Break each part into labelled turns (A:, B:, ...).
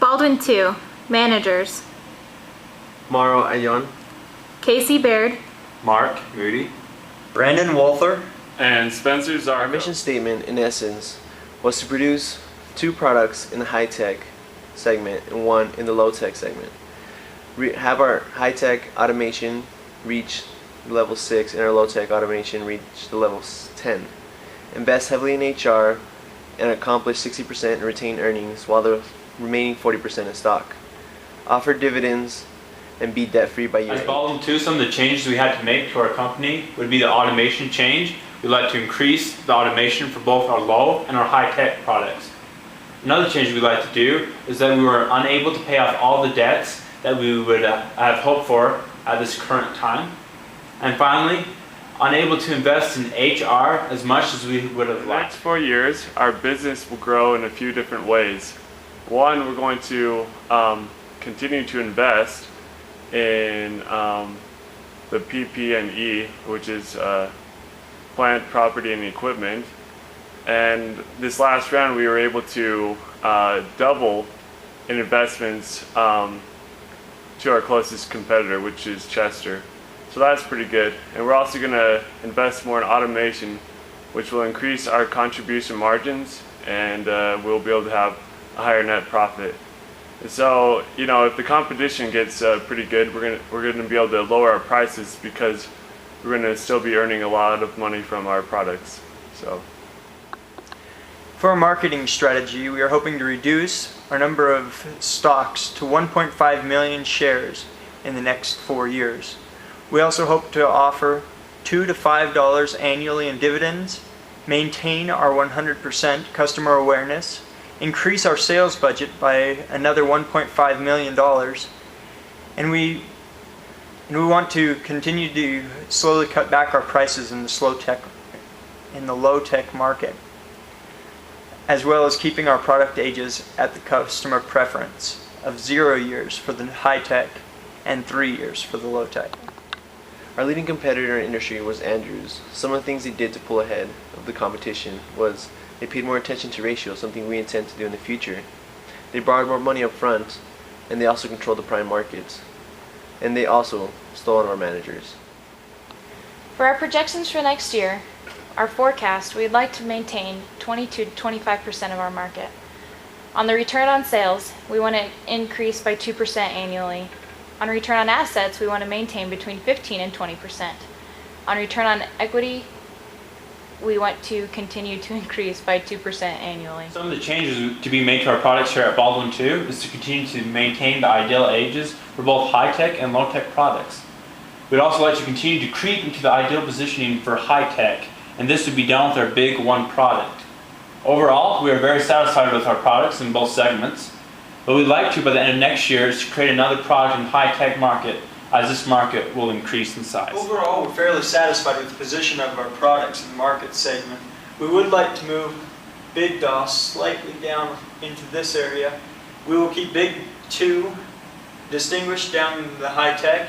A: Baldwin 2, Managers.
B: Maro Ayon.
A: Casey Baird.
C: Mark Moody.
D: Brandon Walther.
C: And Spencer Zarko.
B: Our mission statement, in essence, was to produce 2 products in the high-tech segment and 1 in the low-tech segment. Have our high-tech automation reach level 6 and our low-tech automation reach the level 10. Invest heavily in HR and accomplish 60% in retained earnings while the remaining 40% in stock. Offer dividends and be debt-free by year.
C: As Baldwin 2, some of the changes we had to make to our company would be the automation change. We'd like to increase the automation for both our low and our high-tech products. Another change we'd like to do is that we were unable to pay off all the debts that we would have hoped for at this current time. And finally, unable to invest in HR as much as we would have liked.
E: In the next 4 years, our business will grow in a few different ways. One, we're going to continue to invest in the PP&E, which is plant, property, and equipment. And this last round, we were able to double in investments to our closest competitor, which is Chester. So that's pretty good. And we're also going to invest more in automation, which will increase our contribution margins, and we'll be able to have a higher net profit. And so, you know, if the competition gets pretty good, we're going to be able to lower our prices because we're going to still be earning a lot of money from our products. So.
D: For our marketing strategy, we are hoping to reduce our number of stocks to 1.5 million shares in the next 4 years. We also hope to offer $2 to $5 annually in dividends, maintain our 100% customer awareness, increase our sales budget by another $1.5 million, and we want to continue to slowly cut back our prices in the low-tech market, as well as keeping our product ages at the customer preference of 0 years for the high-tech and 3 years for the low-tech.
B: Our leading competitor in industry was Andrews. Some of the things they did to pull ahead of the competition was they paid more attention to ratio, something we intend to do in the future. They borrowed more money up front, and they also controlled the prime markets. And they also stole on our managers.
A: For our projections for next year, our forecast, we'd like to maintain 22 to 25% of our market. On the return on sales, we want to increase by 2% annually. On return on assets, we want to maintain between 15 and 20%. On return on equity, we want to continue to increase by 2% annually.
C: Some of the changes to be made to our products here at Baldwin 2 is to continue to maintain the ideal ages for both high-tech and low-tech products. We'd also like to continue to creep into the ideal positioning for high-tech, and this would be done with our big one product. Overall, we are very satisfied with our products in both segments, but we'd like to, by the end of next year, is to create another product in the high-tech market, as this market will increase in size.
D: Overall, we're fairly satisfied with the position of our products in the market segment. We would like to move Big DOS slightly down into this area. We will keep Big 2 distinguished down in the high-tech,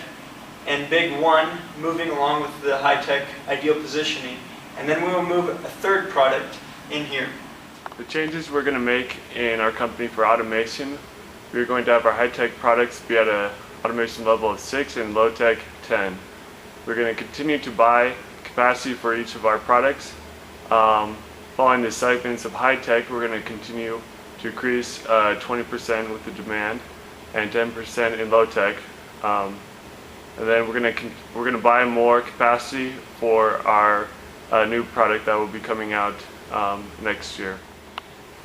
D: and Big 1 moving along with the high-tech ideal positioning. And then we will move a third product in here.
E: The changes we're going to make in our company for automation, we're going to have our high-tech products be at a automation level of 6 and low-tech 10. We're going to continue to buy capacity for each of our products. Following the segments of high-tech, we're going to continue to increase 20% with the demand and 10% in low-tech. And then we're going to buy more capacity for our new product that will be coming out next year.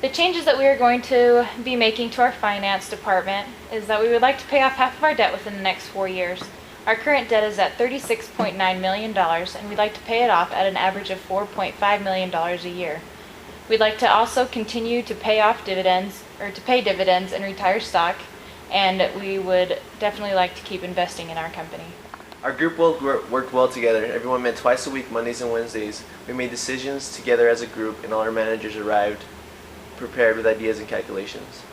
A: The changes that we are going to be making to our finance department is that we would like to pay off half of our debt within the next 4 years. Our current debt is at $36.9 million, and we'd like to pay it off at an average of $4.5 million a year. We'd like to also continue to pay off dividends, or to pay dividends and retire stock, and we would definitely like to keep investing in our company.
B: Our group worked well together. Everyone met twice a week, Mondays and Wednesdays. We made decisions together as a group, and all our managers arrived prepared with ideas and calculations.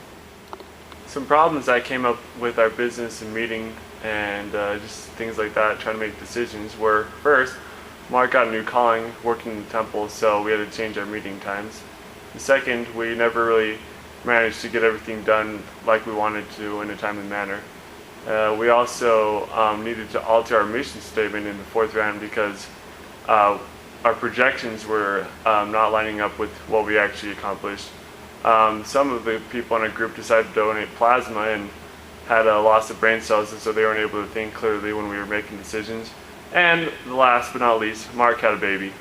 E: Some problems that came up with our business and meeting and just things like that, trying to make decisions, were first, Mark got a new calling working in the temple, so we had to change our meeting times. The second, we never really managed to get everything done like we wanted to in a timely manner. We also needed to alter our mission statement in the fourth round because our projections were not lining up with what we actually accomplished. Some of the people in our group decided to donate plasma and had a loss of brain cells, and so they weren't able to think clearly when we were making decisions. And last but not least, Mark had a baby.